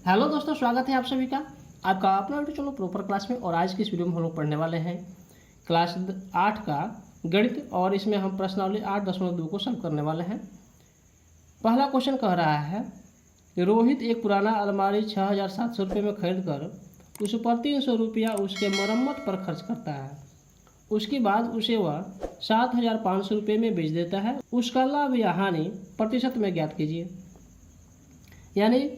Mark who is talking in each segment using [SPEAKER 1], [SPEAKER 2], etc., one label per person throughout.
[SPEAKER 1] Hello दोस्तों, स्वागत है आप सभी का आपका अपना यूट्यूब चैनल प्रॉपर क्लास में। और आज की इस वीडियो में हम लोग पढ़ने वाले हैं क्लास 8 का गणित। और इसमें हम प्रश्नावली 8.2 को सॉल्व करने वाले हैं। पहला क्वेश्चन कह रहा है कि रोहित एक पुराना अलमारी 6,700 रुपये में खरीद कर उस पर 300 रुपया उसके मरम्मत पर खर्च करता है। उसके बाद उसे वह 7,500 रुपये में बेच देता है। उसका लाभ या हानि प्रतिशत में ज्ञात कीजिए। यानी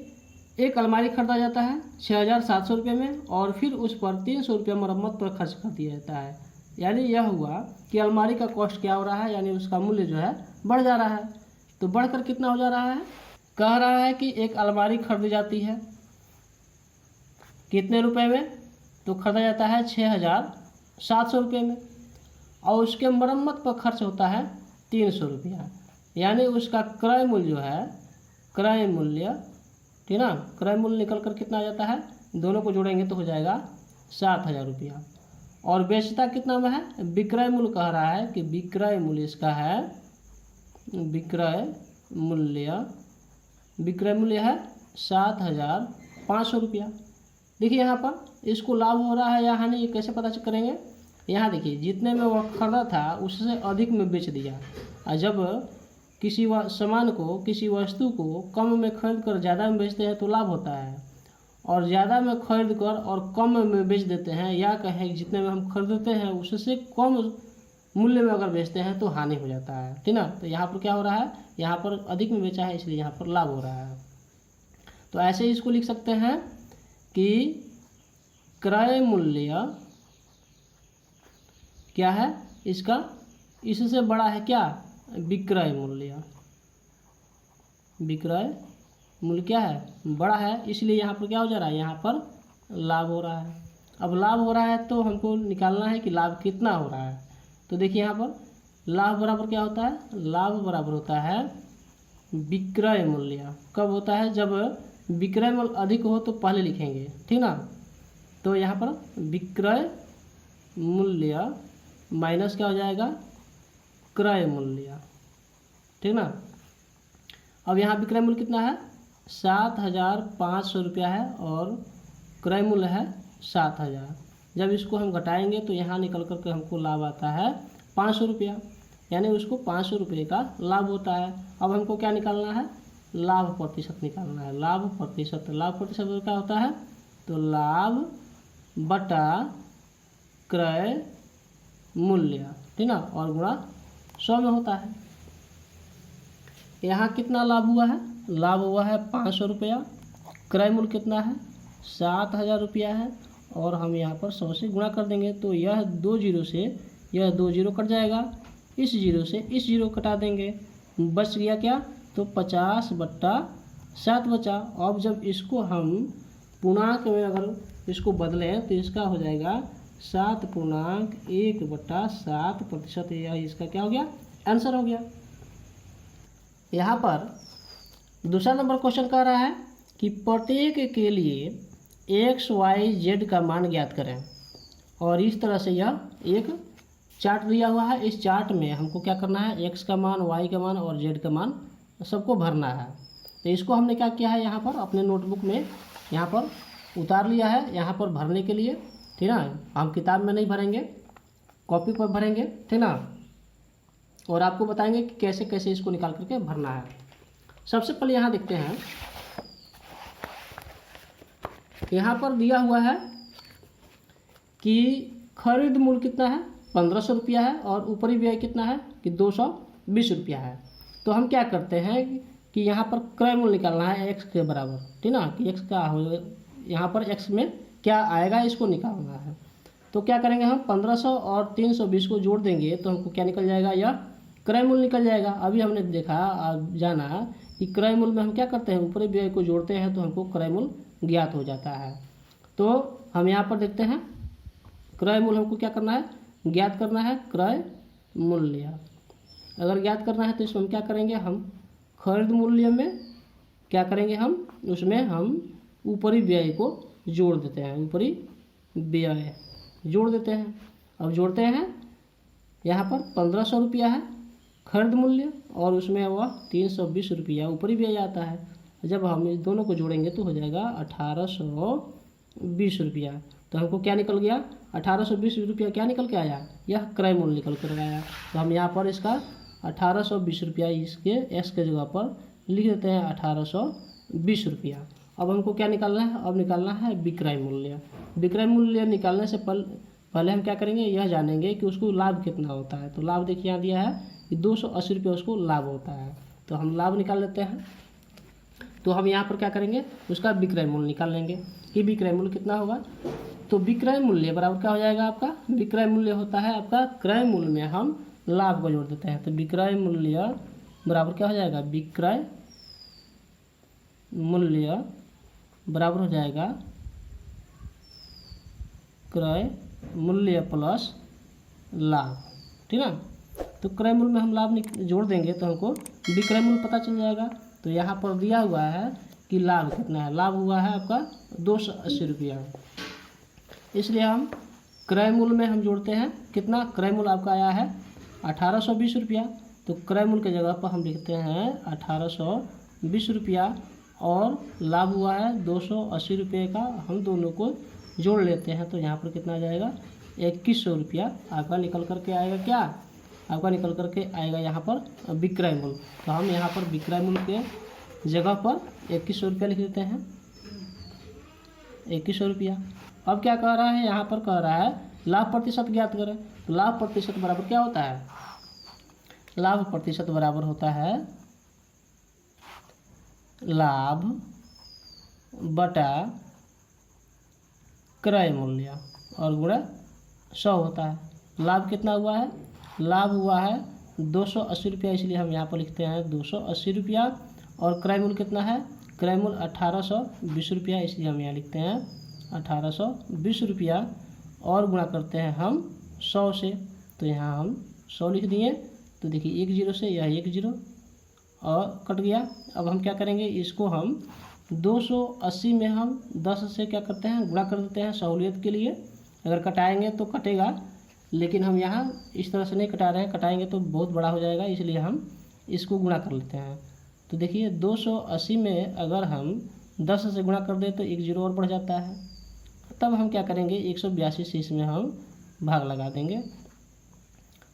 [SPEAKER 1] एक अलमारी खरीदा जाता है 6,700 रुपये में और फिर उस पर 300 रुपया मरम्मत पर खर्च कर दिया जाता है। यानी यह हुआ कि अलमारी का कॉस्ट क्या हो रहा है, यानी उसका मूल्य जो है बढ़ जा रहा है। तो बढ़कर कितना हो जा रहा है, कह रहा है कि एक अलमारी खरीदी जाती है कितने रुपए में, तो खरीदा जाता है 6,700 रुपये में और उसके मरम्मत पर खर्च होता है 300 रुपया। यानी उसका क्रय मूल्य जो है, क्रय मूल्य, ठीक ना, क्रय मूल्य निकल कर कितना आ जाता है, दोनों को जोड़ेंगे तो हो जाएगा 7,000 रुपया। और बेचता कितना में है, विक्रय मूल्य कह रहा है कि विक्रय मूल्य इसका है, विक्रय मूल्य है 7,500 रुपया। देखिए यहाँ पर इसको लाभ हो रहा है या हानि, ये कैसे पता करेंगे। यहाँ देखिए जितने में वह खरीदा था उससे अधिक में बेच दिया। और जब किसी सामान को, किसी वस्तु को कम में खरीद कर ज़्यादा में बेचते हैं तो लाभ होता है, और ज़्यादा में खरीद कर और कम में बेच देते हैं, या कहें जितने में हम खरीदते हैं उससे कम मूल्य में अगर बेचते हैं तो हानि हो जाता है, ठीक ना। तो यहाँ पर क्या हो रहा है, यहाँ पर अधिक में बेचा है इसलिए यहाँ पर लाभ हो रहा है। तो ऐसे ही इसको लिख सकते हैं कि क्रय मूल्य क्या है इसका, इससे बड़ा है क्या, विक्रय मूल्य। विक्रय मूल्य क्या है, बड़ा है, इसलिए यहाँ पर क्या हो जा रहा है, यहाँ पर लाभ हो रहा है। अब लाभ हो रहा है तो हमको निकालना है कि लाभ कितना हो रहा है। तो देखिए यहाँ पर लाभ बराबर क्या होता है, लाभ बराबर होता है विक्रय मूल्य। कब होता है, जब विक्रय मूल्य अधिक हो तो पहले लिखेंगे, ठीक ना। तो यहाँ पर विक्रय मूल्य माइनस क्या हो जाएगा, क्रय मूल्य, ठीक ना। अब यहाँ विक्रय मूल्य कितना है, 7,500 रुपया है और क्रय मूल्य है 7,000। जब इसको हम घटाएंगे तो यहाँ निकल करके हमको लाभ आता है 500 रुपया, यानी उसको 500 रुपये का लाभ होता है। अब हमको क्या निकालना है, लाभ प्रतिशत निकालना है। लाभ प्रतिशत क्या होता है, तो लाभ बटा क्रय मूल्य, ठीक ना, और गुणा 100 में होता है। यहाँ कितना लाभ हुआ है, लाभ हुआ है 500 रुपया, क्रय मूल्य कितना है 7,000 रुपया है, और हम यहाँ पर 100 से गुणा कर देंगे तो यह 2 जीरो से यह 2 जीरो कट जाएगा, इस जीरो से इस जीरो कटा देंगे, बच गया क्या, तो 50/7 बचा। अब जब इसको हम पूर्णांक में अगर इसको बदलें तो इसका हो जाएगा 7.1/7%। यह इसका क्या हो गया, आंसर हो गया। यहाँ पर दूसरा नंबर क्वेश्चन कह रहा है कि प्रत्येक के लिए x, y, z का मान ज्ञात करें। और इस तरह से यह एक चार्ट दिया हुआ है। इस चार्ट में हमको क्या करना है, x का मान, y का मान और z का मान सबको भरना है। तो इसको हमने क्या किया है, यहाँ पर अपने नोटबुक में यहाँ पर उतार लिया है, यहाँ पर भरने के लिए, ठीक ना। हम किताब में नहीं भरेंगे, कॉपी पर भरेंगे, ठीक ना। और आपको बताएंगे कि कैसे कैसे इसको निकाल करके भरना है। सबसे पहले यहाँ देखते हैं, यहाँ पर दिया हुआ है कि खरीद मूल्य कितना है, 1,500 रुपया है, और ऊपरी व्यय कितना है कि 220 रुपया है। तो हम क्या करते हैं कि यहाँ पर क्रय मूल्य निकालना है x के बराबर, ठीक ना, कि x का हो, यहाँ पर x में क्या आएगा इसको निकालना है। तो क्या करेंगे हम, 1,500 और 320 को जोड़ देंगे तो हमको क्या निकल जाएगा, यह क्रय मूल्य निकल जाएगा। अभी हमने देखा जाना कि क्रय मूल्य में हम क्या करते हैं, ऊपरी व्यय को जोड़ते हैं तो हमको क्रय मूल्य ज्ञात हो जाता है। तो हम यहाँ पर देखते हैं क्रय मूल्य हमको क्या करना है, ज्ञात करना है क्रय मूल्य। अगर ज्ञात करना है तो इसमें हम क्या करेंगे, हम खरीद मूल्य में क्या करेंगे, हम उसमें हम ऊपरी व्यय को जोड़ देते हैं, ऊपरी व्यय जोड़ देते हैं। अब जोड़ते हैं, यहाँ पर 1,500 रुपया है खरीद मूल्य और उसमें वह 320 रुपया ऊपरी व्यय आता है। जब हम इस दोनों को जोड़ेंगे तो हो जाएगा 1820 रुपया। तो हमको क्या निकल गया, 1820 रुपया क्या निकल के आया, यह क्रय मूल्य निकल कर आया। तो हम यहाँ पर इसका 1820 रुपया इसके एक्स के जगह पर लिख देते हैं 1820 रुपया। अब हमको क्या निकालना है, अब निकालना है विक्रय मूल्य। विक्रय मूल्य निकालने से पहले हम क्या करेंगे, यह जानेंगे कि उसको लाभ कितना होता है। तो लाभ देखिए यहाँ दिया है कि 280 रुपये उसको लाभ होता है। तो हम लाभ निकाल लेते हैं। तो हम यहाँ पर क्या करेंगे, उसका विक्रय मूल्य निकाल लेंगे कि विक्रय मूल्य कितना होगा। तो विक्रय मूल्य बराबर क्या हो जाएगा आपका, विक्रय मूल्य होता है आपका क्रय मूल्य में हम लाभ को जोड़ देते हैं। तो विक्रय मूल्य बराबर क्या हो जाएगा, विक्रय मूल्य बराबर हो जाएगा क्रय मूल्य प्लस लाभ, ठीक ना। तो क्रय मूल्य में हम लाभ जोड़ देंगे तो हमको विक्रय मूल्य पता चल जाएगा। तो यहाँ पर दिया हुआ है कि लाभ कितना है, लाभ हुआ है आपका 280 रुपया। इसलिए हम क्रय मूल्य में हम जोड़ते हैं कितना, क्रय मूल्य आपका आया है 1820 रुपया। तो क्रय मूल्य की जगह पर हम लिखते हैं 1820 रुपया और लाभ हुआ है 280 रुपये का। हम दोनों को जोड़ लेते हैं तो यहाँ पर कितना आ जाएगा, 2100 रुपया आपका निकल करके आएगा। क्या आपका निकल करके आएगा यहाँ पर विक्रय मूल्य। तो हम यहाँ पर विक्रय मूल्य के जगह पर 2100 रुपया लिख देते हैं, 2100 रुपया। अब क्या कह रहा है, यहाँ पर कह रहा है लाभ प्रतिशत ज्ञात करें। तो लाभ प्रतिशत बराबर क्या होता है, लाभ प्रतिशत बराबर होता है लाभ बटा क्रय मूल्य और गुणा 100 होता है। लाभ कितना हुआ है, लाभ हुआ है 280 रुपया, इसलिए हम यहाँ पर लिखते हैं 280 रुपया। और क्रय मूल्य कितना है, क्रय मूल्य 1820 रुपया, इसलिए हम यहाँ लिखते हैं 1820 रुपया और गुणा करते हैं हम 100 से। तो यहाँ हम 100 लिख दिए। तो देखिए 1 0 से यह 1 0 और कट गया। अब हम क्या करेंगे, इसको हम 280 में हम 10 से क्या करते हैं, गुणा कर देते हैं सहूलियत के लिए। अगर कटाएंगे तो कटेगा, लेकिन हम यहाँ इस तरह से नहीं कटा रहे हैं, कटाएंगे तो बहुत बड़ा हो जाएगा, इसलिए हम इसको गुणा कर लेते हैं। तो देखिए 280 में अगर हम 10 से गुणा कर दें तो 1 0 और बढ़ जाता है। तब हम क्या करेंगे, 182 से इसमें हम भाग लगा देंगे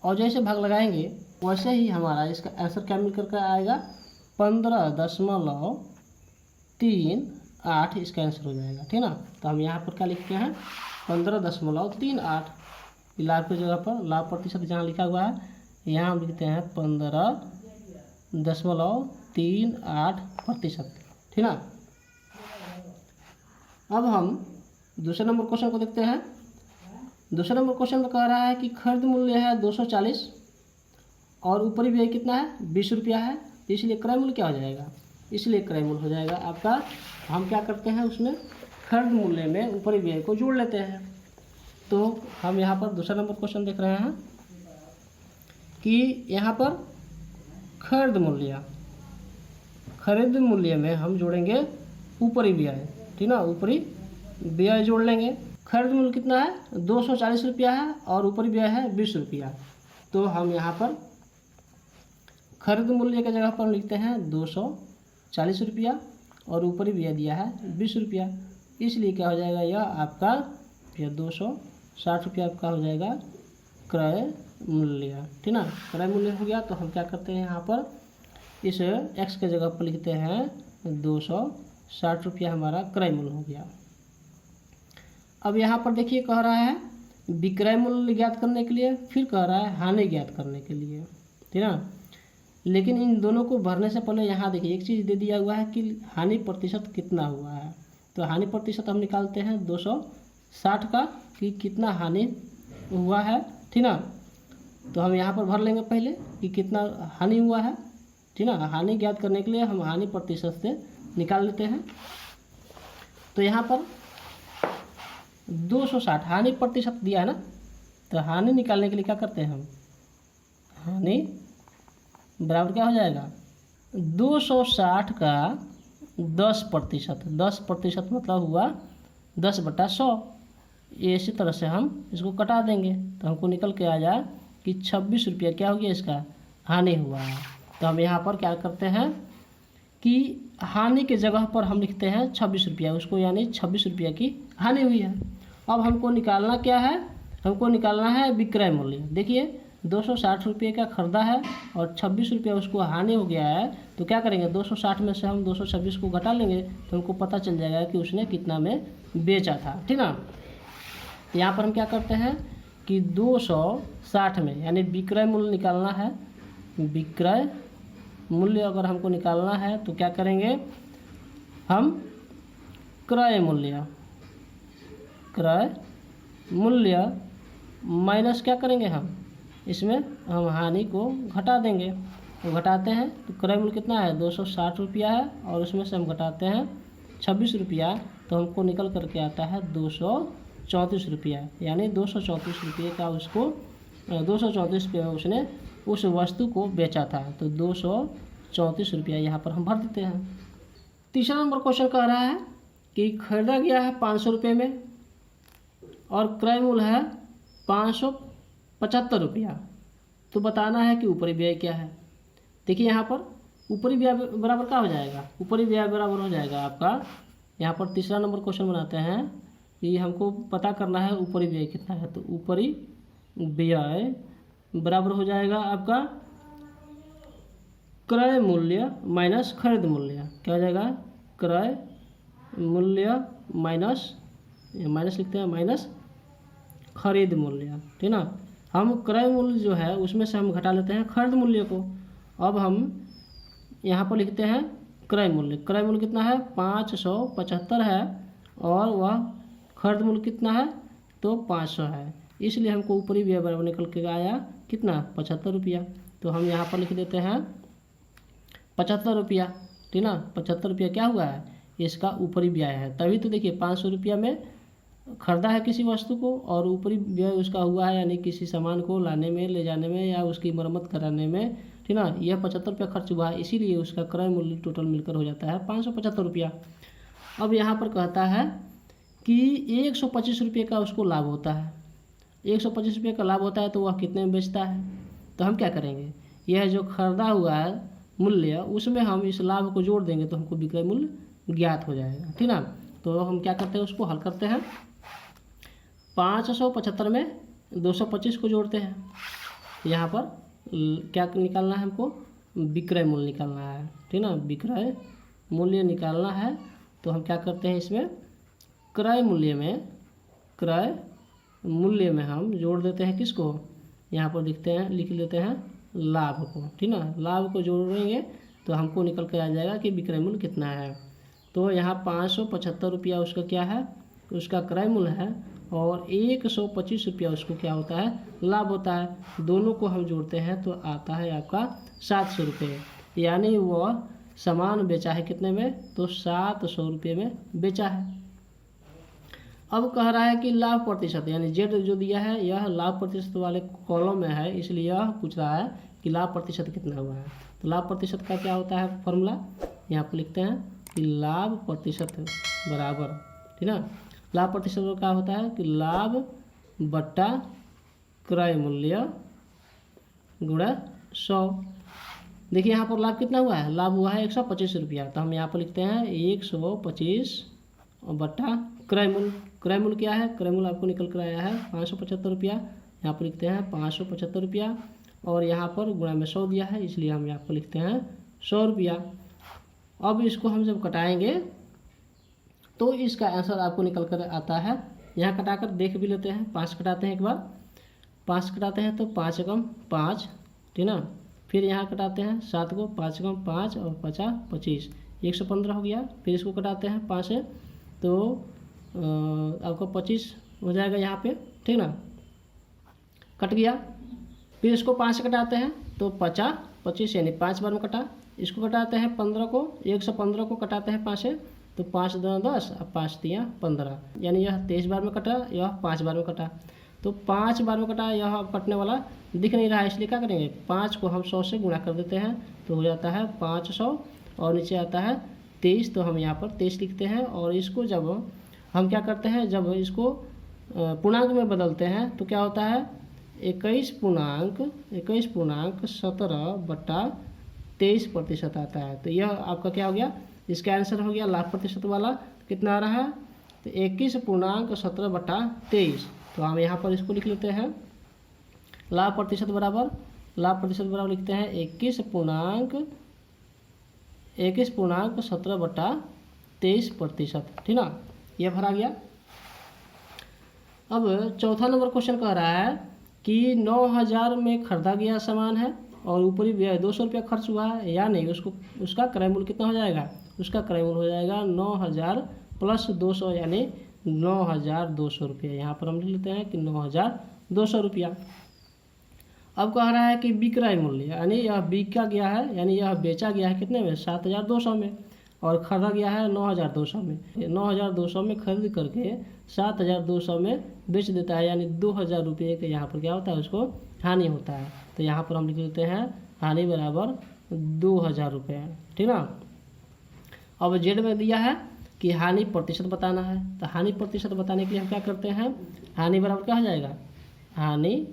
[SPEAKER 1] और जैसे भाग लगाएंगे वैसे ही हमारा इसका आंसर क्या मिल कर आएगा, 15.38 इसका आंसर हो जाएगा, ठीक ना। तो हम यहाँ पर क्या लिखते हैं, 15.38। लाभ की जगह पर लाभ प्रतिशत जहाँ लिखा हुआ है यहाँ हम लिखते हैं 15.38%, ठीक ना। अब हम दूसरे नंबर क्वेश्चन को देखते हैं। दूसरे नंबर क्वेश्चन में कह रहा है कि खरीद मूल्य है 240 और ऊपरी व्यय कितना है, 20 रुपया है। इसलिए क्रय मूल्य क्या हो जाएगा, इसलिए क्रय मूल्य हो जाएगा आपका, हम क्या करते हैं उसमें खरीद मूल्य में ऊपरी व्यय को जोड़ लेते हैं। तो हम यहाँ पर दूसरा नंबर क्वेश्चन देख रहे हैं कि यहाँ पर खरीद मूल्य में हम जोड़ेंगे ऊपरी व्यय, ठीक ना, ऊपरी व्यय जोड़ लेंगे। खरीद मूल्य कितना है, 240 रुपया है और ऊपरी व्यय है 20 रुपया। तो हम यहाँ पर खरीद मूल्य के जगह पर लिखते हैं 240 रुपया और ऊपरी व्यय दिया है 20 रुपया। इसलिए क्या हो जाएगा, यह आपका यह 260 रुपया आपका हो जाएगा क्रय मूल्य, ठीक ना। क्रय मूल्य हो गया। तो हम क्या करते हैं, यहाँ पर इस x के जगह पर लिखते हैं 260 रुपया हमारा क्रय मूल्य हो गया। अब यहाँ पर देखिए कह रहा है विक्रय मूल्य ज्ञात करने के लिए, फिर कह रहा है हानि ज्ञात करने के लिए, ठीक ना। लेकिन इन दोनों को भरने से पहले यहाँ देखिए एक चीज़ दे दिया हुआ है कि हानि प्रतिशत कितना हुआ है। तो हानि प्रतिशत हम निकालते हैं 260 का कि कितना हानि हुआ है, ठीक ना। तो हम यहाँ पर भर लेंगे पहले कि कितना हानि हुआ है, ठीक ना। हानि ज्ञात करने के लिए हम हानि प्रतिशत से निकाल लेते हैं। तो यहाँ पर 260 हानि प्रतिशत दिया है ना, तो हानि निकालने के लिए क्या करते हैं हम, हानि बराबर क्या हो जाएगा 260 का 10%। 10% मतलब हुआ 10/100। इसी तरह से हम इसको कटा देंगे तो हमको निकल के आ जाए कि 26 रुपया क्या हो गया इसका हानि हुआ है। तो हम यहाँ पर क्या करते हैं कि हानि के जगह पर हम लिखते हैं 26 रुपया, उसको यानी 26 रुपया की हानि हुई है। अब हमको निकालना क्या है, हमको निकालना है विक्रय मूल्य। देखिए 260 रुपये का खरीदा है और 26 रुपया उसको हानि हो गया है, तो क्या करेंगे 260 में से हम 226 को घटा लेंगे तो हमको पता चल जाएगा कि उसने कितना में बेचा था, ठीक ना। यहाँ पर हम क्या करते हैं कि 260 में यानी विक्रय मूल्य निकालना है। विक्रय मूल्य अगर हमको निकालना है तो क्या करेंगे हम क्रय मूल्य माइनस क्या करेंगे हम इसमें हम हानि को घटा देंगे। तो घटाते हैं तो क्रय मूल्य कितना है 260 रुपया है और उसमें से हम घटाते हैं 26 रुपया, तो हमको निकल करके आता है 234 रुपया, यानी 234 रुपये का उसको 234 रुपये में उसने उस वस्तु को बेचा था। तो 234 रुपया यहाँ पर हम भर देते हैं। तीसरा नंबर क्वेश्चन कह रहा है कि खरीदा गया है 500 रुपये में और क्रय मूल्य है 575 रुपया, तो बताना है कि ऊपरी व्यय क्या है। देखिए यहाँ पर ऊपरी व्यय बराबर क्या हो जाएगा, ऊपरी व्यय बराबर हो जाएगा आपका, यहाँ पर तीसरा नंबर क्वेश्चन बनाते हैं कि हमको पता करना है ऊपरी व्यय कितना है। तो ऊपरी व्यय बराबर हो जाएगा आपका क्रय मूल्य माइनस खरीद मूल्य। क्या हो जाएगा क्रय मूल्य माइनस लिखते हैं माइनस खरीद मूल्य, ठीक ना। हम क्रय मूल्य जो है उसमें से हम घटा लेते हैं खरीद मूल्य को। अब हम यहाँ पर लिखते हैं क्रय मूल्य कितना है 575 है और वह खरीद मूल्य कितना है तो 500 है, इसलिए हमको ऊपरी व्यय बराबर निकल के आया कितना 75 रुपया। तो हम यहाँ पर लिख देते हैं 75 रुपया, ठीक ना। 75 रुपया क्या हुआ है इसका ऊपरी व्यय है, तभी तो देखिए 500 रुपया में खरीदा है किसी वस्तु को और ऊपरी व्यय उसका हुआ है यानी किसी सामान को लाने में ले जाने में या उसकी मरम्मत कराने में, ठीक ना। यह 75 रुपया खर्च हुआ है, इसीलिए उसका क्रय मूल्य टोटल मिलकर हो जाता है 575 रुपया। अब यहाँ पर कहता है कि 125 रुपये का उसको लाभ होता है, 125 रुपये का लाभ होता है तो वह कितने में बेचता है। तो हम क्या करेंगे यह जो खरीदा हुआ है मूल्य उसमें हम इस लाभ को जोड़ देंगे तो हमको विक्रय मूल्य ज्ञात हो जाएगा, ठीक ना। तो हम क्या करते हैं उसको हल करते हैं, 575 में 225 को जोड़ते हैं। यहाँ पर क्या निकालना है हमको विक्रय मूल्य निकालना है, ठीक ना। विक्रय मूल्य निकालना है तो हम क्या करते हैं इसमें क्रय मूल्य में हम जोड़ देते हैं किसको, यहाँ पर लिख लेते हैं लाभ को, ठीक ना। लाभ को जोड़ेंगे तो हमको निकल कर आ जाएगा कि विक्रय मूल्य कितना है। तो यहाँ 575 रुपया उसका क्या है उसका क्रय मूल्य है और 125 रुपया उसको क्या होता है लाभ होता है। दोनों को हम जोड़ते हैं तो आता है आपका 700 रुपये, यानी वह सामान बेचा है कितने में तो 700 रुपये में बेचा है। अब कह रहा है कि लाभ प्रतिशत यानी जेड जो दिया है यह लाभ प्रतिशत वाले कॉलम में है, इसलिए यह पूछ रहा है कि लाभ प्रतिशत कितना हुआ है। तो लाभ प्रतिशत का क्या होता है फॉर्मूला, यहाँ पर लिखते हैं कि लाभ प्रतिशत बराबर, ठीक ना। लाभ प्रतिशत क्या होता है कि लाभ बट्टा क्रय मूल्य गुणा 100। देखिए यहाँ पर लाभ कितना हुआ है, लाभ हुआ है 125 रुपया, तो हम यहाँ पर लिखते हैं 125 और बट्टा क्रय मूल्य। क्रय मूल्य क्या है, क्रय मूल्य आपको निकल कर आया है 575 रुपया, यहाँ पर लिखते हैं 575 रुपया और यहाँ पर गुणा में 100 दिया है इसलिए हम यहाँ पर लिखते हैं 100 रुपया। अब इसको हम जब कटाएंगे तो इसका आंसर आपको निकल कर आता है, यहाँ कटाकर देख भी लेते हैं। 5 कटाते हैं एक बार, 5 कटाते हैं तो 5 कम 5, ठीक ना। फिर यहाँ कटाते हैं 7 को, 5 कम 5 और 5 25, 115 हो गया। फिर इसको कटाते हैं 5 से तो आपको 25 हो जाएगा यहाँ पे, ठीक ना, कट गया। फिर इसको 5 से कटाते हैं तो 50 25 यानी 5 बार में कटा। इसको कटाते हैं 15 को, 115 को कटाते हैं 5 से तो 5 2 10 और 5 3 15, यानी यह 23 बार में कटा, यह 5 बार में कटा। तो 5 बार में कटा, यह कटने वाला दिख नहीं रहा है इसलिए क्या करेंगे 5 को हम 100 से गुणा कर देते हैं तो हो जाता है 500 और नीचे आता है 23, तो हम यहाँ पर 23 लिखते हैं। और इसको जब हम क्या करते हैं जब इसको पूर्णांक में बदलते हैं तो क्या होता है 21 पूर्णांक 17 बट्टा 23% आता है। तो यह आपका क्या हो गया, इसका आंसर हो गया लाभ प्रतिशत वाला। कितना आ रहा है, तो 21.17/23। तो हम यहाँ पर इसको लिख लेते हैं, लाभ प्रतिशत बराबर लिखते हैं 21.17/23%, ठीक ना। यह भरा गया। अब चौथा नंबर क्वेश्चन कह रहा है कि 9,000 में खरीदा गया सामान है और ऊपरी व्यय 200 रुपया खर्च हुआ है, यानी उसका क्रय मूल्य कितना हो जाएगा, उसका क्रय मूल्य हो जाएगा 9,000 + 200 यानी 9,200 रुपये। यहाँ पर हम लिख लेते हैं कि 9,200 रुपया। अब कह रहा है कि विक्रय मूल्य, यानी यह बिका गया है, यानी यह बेचा गया है कितने में, 7,200 में, और खरीदा गया है 9,200 में। 9,200 में खरीद करके 7,200 में बेच देता है, यानी 2,000 रुपये का यहाँ पर क्या होता है, उसको हानि होता है। तो यहाँ पर हम लिख लेते हैं हानि बराबर 2,000 रुपये, ठीक ना। अब जेड में दिया है कि हानि प्रतिशत बताना है। तो हानि प्रतिशत बताने के लिए हम क्या करते हैं, हानि बराबर क्या हो जाएगा, हानि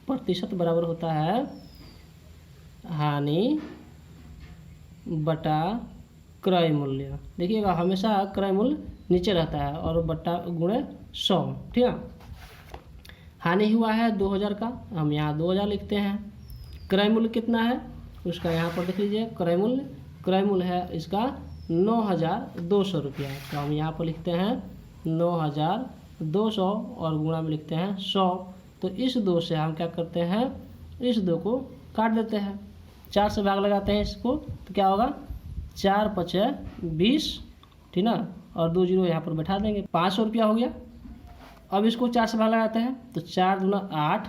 [SPEAKER 1] प्रतिशत बराबर होता है हानि बटा क्रय मूल्य। देखिएगा हमेशा क्रय मूल्य नीचे रहता है और बटा गुणे 100, ठीक है। हानि हुआ है 2,000 का, हम यहाँ 2,000 लिखते हैं। क्रय मूल्य कितना है उसका, यहाँ पर देख लीजिए क्रय मूल्य है इसका 9,200 रुपया। तो हम यहाँ पर लिखते हैं 9,200 और गुणा में लिखते हैं 100। तो इस 2 से हम क्या करते हैं, इस 2 को काट देते हैं, 4 से भाग लगाते हैं इसको, तो क्या होगा 4 × 5 = 20, ठीक ना, और 2 0 यहाँ पर बैठा देंगे, 500 रुपया हो गया। अब इसको 4 से भाग लगाते हैं तो 4 दूना 8,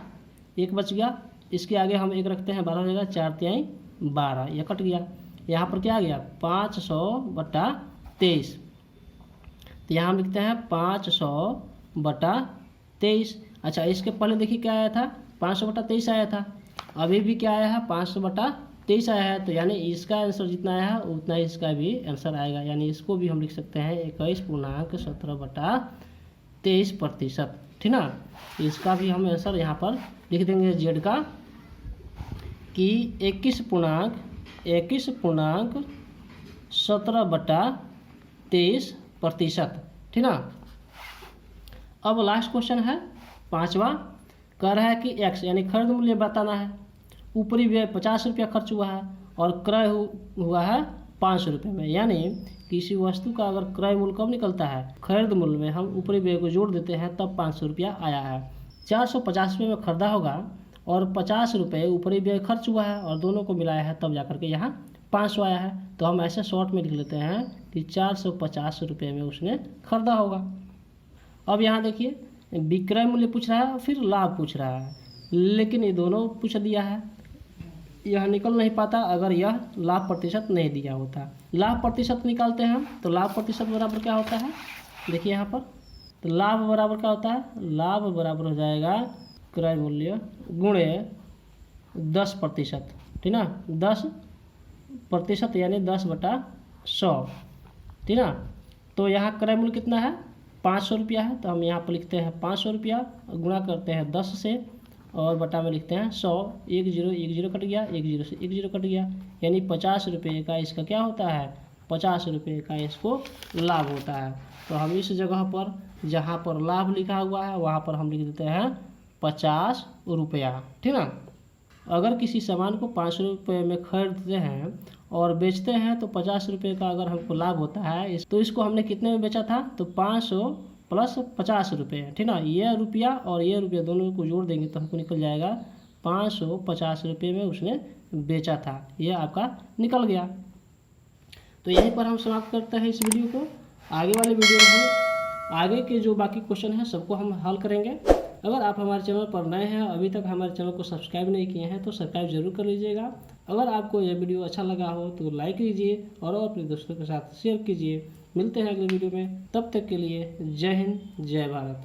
[SPEAKER 1] 1 बच गया, इसके आगे हम 1 रखते हैं, 12 हो जाएगा, 4 × 3 = 12, यह कट गया। यहाँ पर क्या आ गया 500/23। तो यहाँ हम लिखते हैं 500/23। अच्छा, इसके पहले देखिए क्या आया था, 500/23 आया था, अभी भी क्या आया है 500/23 आया है। तो यानी इसका आंसर जितना आया है उतना इसका भी आंसर आएगा, यानी इसको भी हम लिख सकते हैं 21.17/23%, ठीक ना। इसका भी हम आंसर यहाँ पर लिख देंगे जेड का कि 21.17/23%, ठीक ना। अब लास्ट क्वेश्चन है 5वां, कह रहा है कि x यानी खरीद मूल्य बताना है। ऊपरी व्यय 50 रुपया खर्च हुआ है और क्रय हुआ है 500 रुपये में, यानी किसी वस्तु का अगर क्रय मूल्य कब निकलता है, खरीद मूल्य में हम ऊपरी व्यय को जोड़ देते हैं तब 500 रुपया आया है। 450 रुपये में खरीदा होगा और 50 रुपये ऊपरी व्यय खर्च हुआ है और दोनों को मिलाया है तब जाकर के यहाँ 500 आया है। तो हम ऐसे शॉर्ट में लिख लेते हैं कि 450 रुपये में उसने खरीदा होगा। अब यहाँ देखिए विक्रय मूल्य पूछ रहा है फिर लाभ पूछ रहा है, लेकिन ये दोनों पूछ दिया है, यह निकल नहीं पाता अगर यह लाभ प्रतिशत नहीं दिया होता। लाभ प्रतिशत निकालते हैं हम, तो लाभ प्रतिशत बराबर क्या होता है, देखिए यहाँ पर, तो लाभ बराबर क्या होता है, लाभ बराबर हो जाएगा क्रय मूल्य गुणे 10%, ठीक ना, 10% यानी 10/100, ठीक ना। तो यहाँ क्रय मूल्य कितना है 500 रुपया है, तो हम यहाँ पर लिखते हैं 500 रुपया, गुणा करते हैं 10 से और बटा में लिखते हैं 100, 1 0 1 0 कट गया, 1 0 से 1 0 कट गया, यानी 50 रुपये का इसका क्या होता है, 50 रुपये का इसको लाभ होता है। तो हम इस जगह पर जहाँ पर लाभ लिखा हुआ है वहाँ पर हम लिख देते हैं 50 रुपया, ठीक ना। अगर किसी सामान को 500 रुपये में खरीदते हैं और बेचते हैं तो 50 रुपये का अगर हमको लाभ होता है, तो इसको हमने कितने में बेचा था, तो 500 + 50 रुपये, ठीक ना। ये रुपया और ये रुपया दोनों को जोड़ देंगे तो हमको निकल जाएगा 550 रुपये में उसने बेचा था, ये आपका निकल गया। तो यहीं पर हम समाप्त करते हैं इस वीडियो को। आगे वाले वीडियो में हम आगे के जो बाकी क्वेश्चन हैं सबको हम हल करेंगे। अगर आप हमारे चैनल पर नए हैं, अभी तक हमारे चैनल को सब्सक्राइब नहीं किए हैं तो सब्सक्राइब जरूर कर लीजिएगा। अगर आपको यह वीडियो अच्छा लगा हो तो लाइक कीजिए और अपने दोस्तों के साथ शेयर कीजिए। मिलते हैं अगले वीडियो में, तब तक के लिए जय हिंद जय भारत।